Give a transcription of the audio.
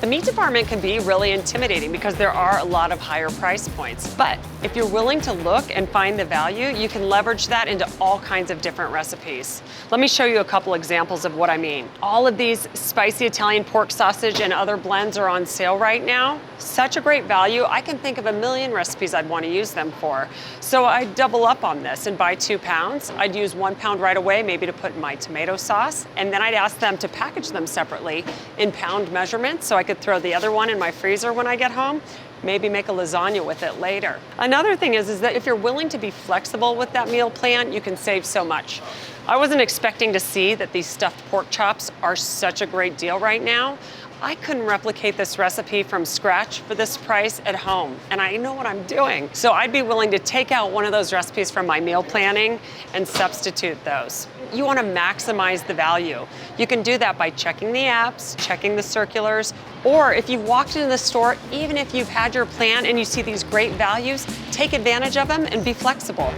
The meat department can be really intimidating because there are a lot of higher price points. But if you're willing to look and find the value, you can leverage that into all kinds of different recipes. Let me show you a couple examples of what I mean. All of these spicy Italian pork sausage and other blends are on sale right now. Such a great value. I can think of a million recipes I'd want to use them for. So I double up on this and buy 2 pounds. I'd use 1 pound right away, maybe to put in my tomato sauce. And then I'd ask them to package them separately in pound measurements so I could throw the other one in my freezer when I get home. Maybe make a lasagna with it later. Another thing is that if you're willing to be flexible with that meal plan, you can save so much. I wasn't expecting to see that these stuffed pork chops are such a great deal right now. I couldn't replicate this recipe from scratch for this price at home, and I know what I'm doing. So I'd be willing to take out one of those recipes from my meal planning and substitute those. You want to maximize the value. You can do that by checking the apps, checking the circulars, or if you've walked into the store, even if you've had your plan and you see these great values, take advantage of them and be flexible.